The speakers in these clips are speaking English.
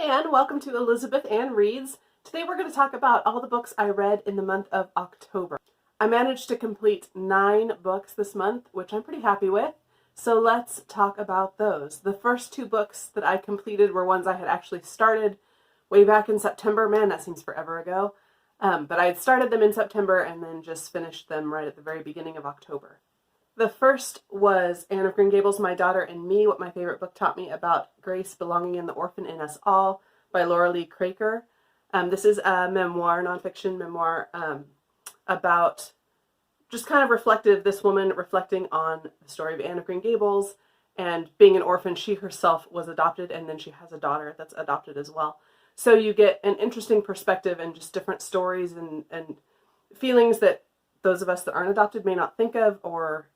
and welcome to Elizabeth Ann Reads. Today we're going to talk about all the books I read in the month of October. I managed to complete 9 books this month, which I'm pretty happy with, so let's talk about those. The first 2 books that I completed were ones I had actually started way back in September. Man, that seems forever ago. But I had started them in September and then just finished them right at the very beginning of October. The first was Anne of Green Gables, My Daughter and Me, What My Favorite Book Taught Me About Grace Belonging in the Orphan in Us All by Laura Lee Craker. This is a memoir, nonfiction memoir, about just kind of reflective, this woman reflecting on the story of Anne of Green Gables and being an orphan. She herself was adopted, and then she has a daughter that's adopted as well. So you get an interesting perspective and just different stories and feelings that those of us that aren't adopted may not think of or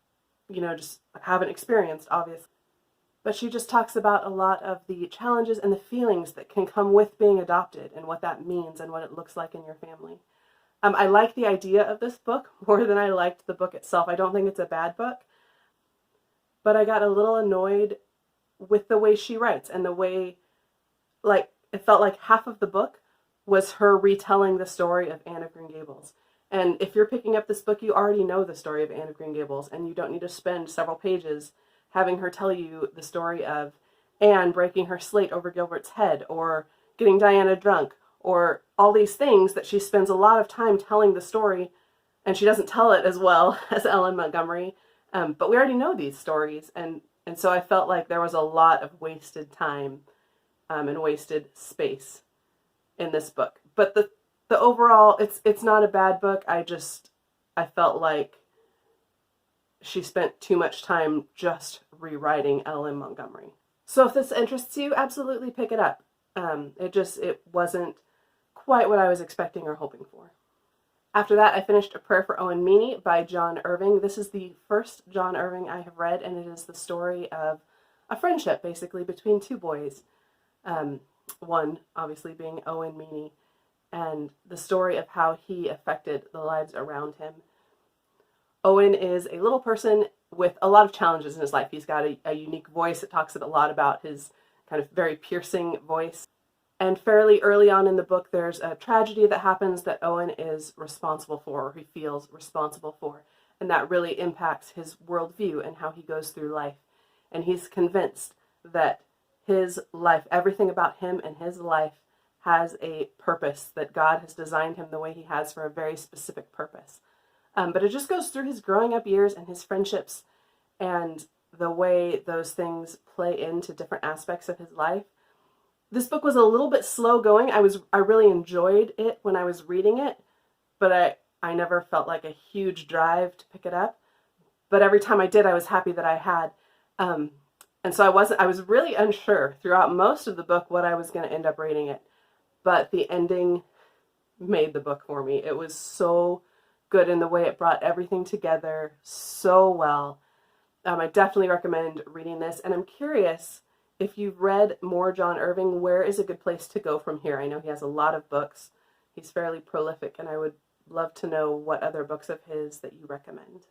just haven't experienced, obviously. But she just talks about a lot of the challenges and the feelings that can come with being adopted and what that means and what it looks like in your family. I like the idea of this book more than I liked the book itself. I don't think it's a bad book, but I got a little annoyed with the way she writes and the way, it felt like half of the book was her retelling the story of Anne of Green Gables. And if you're picking up this book, you already know the story of Anne of Green Gables, and you don't need to spend several pages having her tell you the story of Anne breaking her slate over Gilbert's head, or getting Diana drunk, or all these things that she spends a lot of time telling the story, and she doesn't tell it as well as Ellen Montgomery. But we already know these stories, and so I felt like there was a lot of wasted time and wasted space in this book. But the overall, it's not a bad book. I felt like she spent too much time just rewriting Ellen Montgomery. So if this interests you, absolutely pick it up. It wasn't quite what I was expecting or hoping for. After that, I finished A Prayer for Owen, Meany by John Irving. This is the first John Irving I have read, and it is the story of a friendship, basically, between 2 boys. One, obviously, being Owen Meany, and the story of how he affected the lives around him. Owen is a little person with a lot of challenges in his life. He's got a unique voice. It talks a lot about his kind of very piercing voice. And fairly early on in the book, there's a tragedy that happens that Owen is responsible for, or he feels responsible for. And that really impacts his worldview and how he goes through life. And he's convinced that his life, everything about him and his life, has a purpose, that God has designed him the way he has for a very specific purpose. But it just goes through his growing up years and his friendships and the way those things play into different aspects of his life. This book was a little bit slow going. I really enjoyed it when I was reading it, but I never felt like a huge drive to pick it up. But every time I did, I was happy that I had. And so I was really unsure throughout most of the book what I was going to end up rating it. But the ending made the book for me. It was so good in the way it brought everything together so well. I definitely recommend reading this. And I'm curious, if you've read more John Irving, where is a good place to go from here? I know he has a lot of books. He's fairly prolific, and I would love to know what other books of his that you recommend.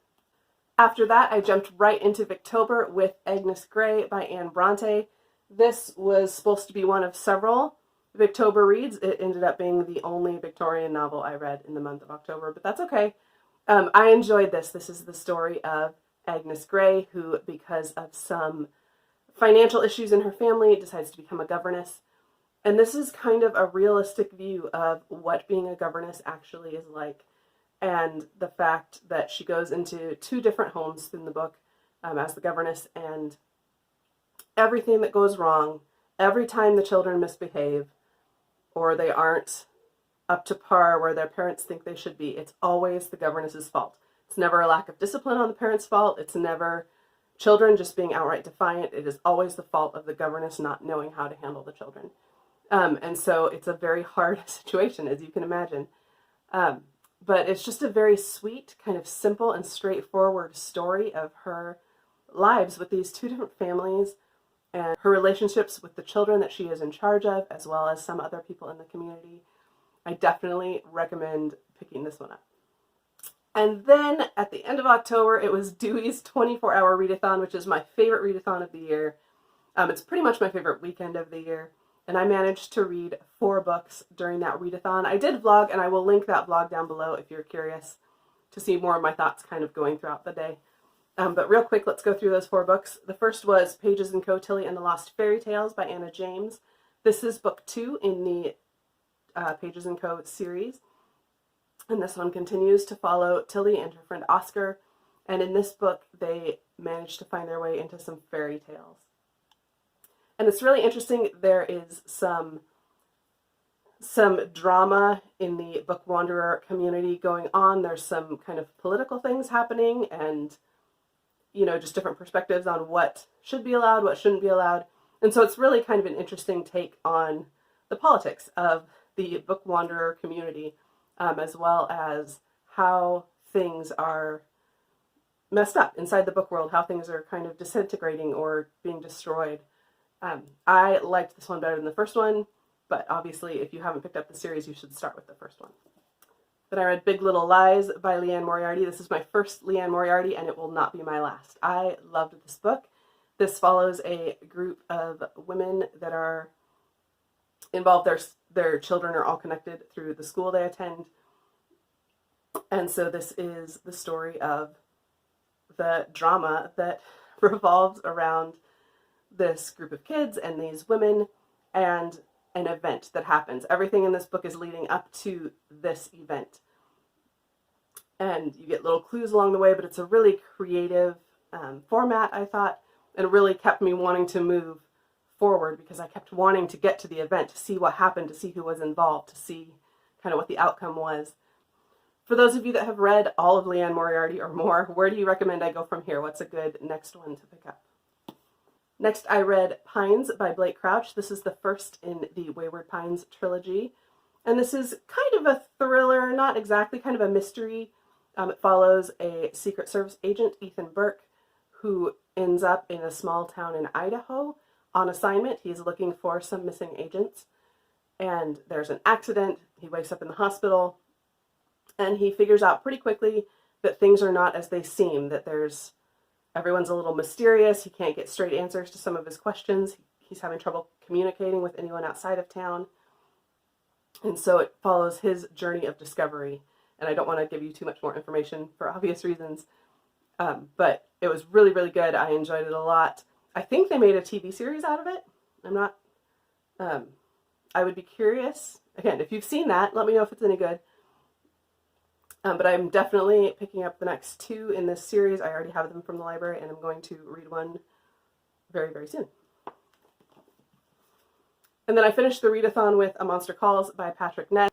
After that, I jumped right into Victober with Agnes Gray by Anne Bronte. This was supposed to be one of several Victober reads. It ended up being the only Victorian novel I read in the month of October, but that's okay. I enjoyed this. This is the story of Agnes Gray, who, because of some financial issues in her family, decides to become a governess. And this is kind of a realistic view of what being a governess actually is like. And the fact that she goes into 2 different homes in the book as the governess, and everything that goes wrong, every time the children misbehave, or they aren't up to par where their parents think they should be, it's always the governess's fault. It's never a lack of discipline on the parents' fault. It's never children just being outright defiant. It is always the fault of the governess not knowing how to handle the children. And so it's a very hard situation, as you can imagine. But it's just a very sweet, kind of simple and straightforward story of her lives with these 2 different families, and her relationships with the children that she is in charge of, as well as some other people in the community. I definitely recommend picking this one up. And then at the end of October, it was Dewey's 24-hour readathon, which is my favorite readathon of the year. It's pretty much my favorite weekend of the year. and I managed to read 4 books during that readathon. I did vlog, and I will link that vlog down below if you're curious to see more of my thoughts kind of going throughout the day. But real quick, let's go through those 4 books. The first was Pages & Co. Tilly and the Lost Fairy Tales by Anna James. This is book 2 in the Pages & Co. series. And this one continues to follow Tilly and her friend Oscar. And in this book, they manage to find their way into some fairy tales. And it's really interesting. There is some drama in the Book Wanderer community going on. There's some kind of political things happening, and just different perspectives on what should be allowed, what shouldn't be allowed. And so it's really kind of an interesting take on the politics of the Book Wanderer community, as well as how things are messed up inside the book world, how things are kind of disintegrating or being destroyed. I liked this one better than the first one, but obviously if you haven't picked up the series, you should start with the first one. Then I read Big Little Lies by Liane Moriarty. This is my first Liane Moriarty, and it will not be my last. I loved this book. This follows a group of women that are involved. Their children are all connected through the school they attend. And so this is the story of the drama that revolves around this group of kids and these women and an event that happens. Everything in this book is leading up to this event. And you get little clues along the way, but it's a really creative format, I thought, and it really kept me wanting to move forward because I kept wanting to get to the event, to see what happened, to see who was involved, to see kind of what the outcome was. For those of you that have read all of Liane Moriarty or more, where do you recommend I go from here? What's a good next one to pick up? Next, I read Pines by Blake Crouch. This is the first in the Wayward Pines trilogy. And this is kind of a thriller, not exactly, kind of a mystery. It follows a Secret Service agent, Ethan Burke, who ends up in a small town in Idaho on assignment. He's looking for some missing agents. And there's an accident. He wakes up in the hospital. And he figures out pretty quickly that things are not as they seem, that everyone's a little mysterious. He can't get straight answers to some of his questions. He's having trouble communicating with anyone outside of town. And so it follows his journey of discovery. And I don't want to give you too much more information for obvious reasons. But it was really, really good. I enjoyed it a lot. I think they made a TV series out of it. I would be curious. Again, if you've seen that, let me know if it's any good. But I'm definitely picking up the next 2 in this series. I already have them from the library, and I'm going to read one very, very soon. And then I finished the readathon with A Monster Calls by Patrick Ness.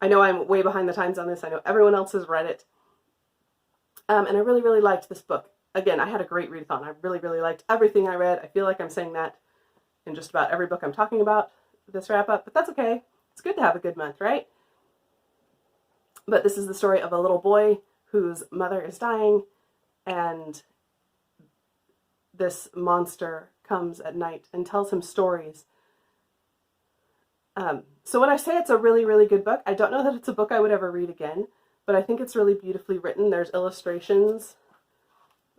I know I'm way behind the times on this. I know everyone else has read it. And I really, really liked this book. Again, I had a great readathon. I really, really liked everything I read. I feel like I'm saying that in just about every book I'm talking about this wrap-up, but that's okay. It's good to have a good month, right? But this is the story of a little boy whose mother is dying, and this monster comes at night and tells him stories. So when I say it's a really, really good book, I don't know that it's a book I would ever read again, but I think it's really beautifully written. There's illustrations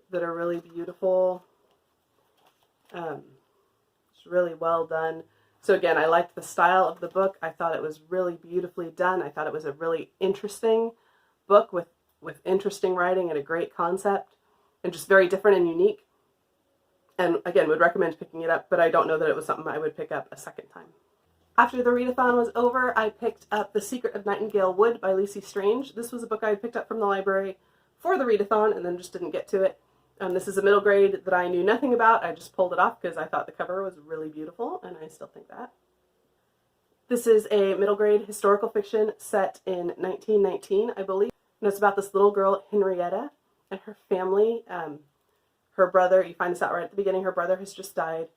that are really beautiful. It's really well done. So again, I liked the style of the book. I thought it was really beautifully done. I thought it was a really interesting book with interesting writing and a great concept and just very different and unique. And again, would recommend picking it up, but I don't know that it was something I would pick up a second time. After the readathon was over, I picked up The Secret of Nightingale Wood by Lucy Strange. This was a book I had picked up from the library for the readathon and then just didn't get to it. This is a middle grade that I knew nothing about. I just pulled it off because I thought the cover was really beautiful, and I still think that. This is a middle grade historical fiction set in 1919, I believe. And it's about this little girl, Henrietta, and her family. Her brother, you find this out right at the beginning, her brother has just died,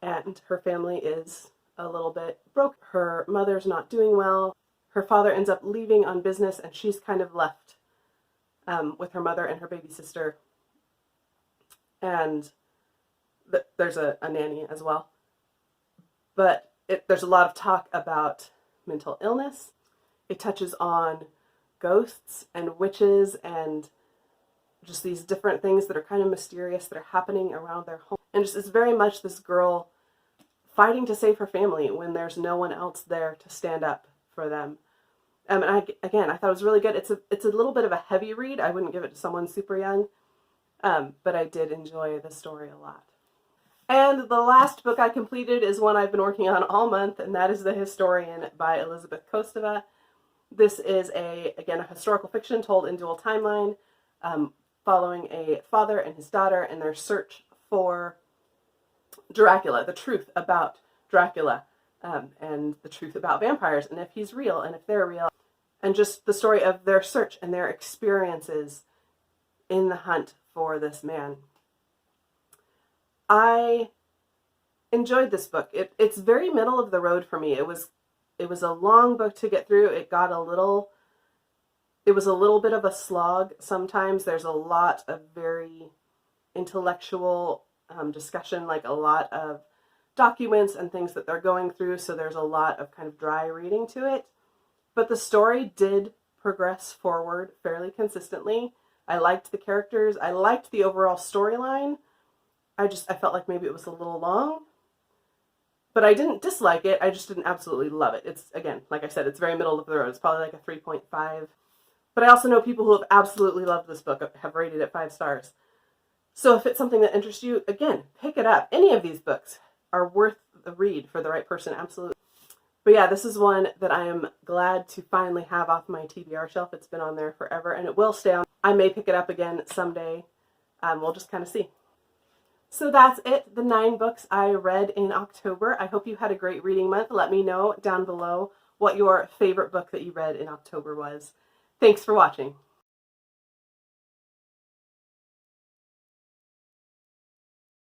and her family is a little bit broke. Her mother's not doing well. Her father ends up leaving on business, and she's kind of left with her mother and her baby sister. And there's a nanny as well. But there's a lot of talk about mental illness. It touches on ghosts and witches and just these different things that are kind of mysterious that are happening around their home. And just it's very much this girl fighting to save her family when there's no one else there to stand up for them. And I thought it was really good. It's a little bit of a heavy read. I wouldn't give it to someone super young, but I did enjoy the story a lot. And the last book I completed is one I've been working on all month, and that is The Historian by Elizabeth Kostova. This is, again, a historical fiction told in dual timeline, following a father and his daughter in their search for Dracula, the truth about Dracula, and the truth about vampires, and if he's real, and if they're real, and just the story of their search and their experiences in the hunt for this man. I enjoyed this book. It's very middle of the road for me. It was a long book to get through. It was a little bit of a slog. Sometimes there's a lot of very intellectual discussion, like a lot of documents and things that they're going through, so there's a lot of kind of dry reading to it. But the story did progress forward fairly consistently. I liked the characters. I liked the overall storyline. I felt like maybe it was a little long, but I didn't dislike it. I just didn't absolutely love it. It's, again, like I said, it's very middle of the road. It's probably like a 3.5. But I also know people who have absolutely loved this book, have rated it 5 stars. So if it's something that interests you, again, pick it up. Any of these books are worth the read for the right person, absolutely. But yeah, this is one that I am glad to finally have off my TBR shelf. It's been on there forever, and it will stay on. I may pick it up again someday. We'll just kind of see. So that's it, the 9 books I read in October. I hope you had a great reading month. Let me know down below what your favorite book that you read in October was. Thanks for watching.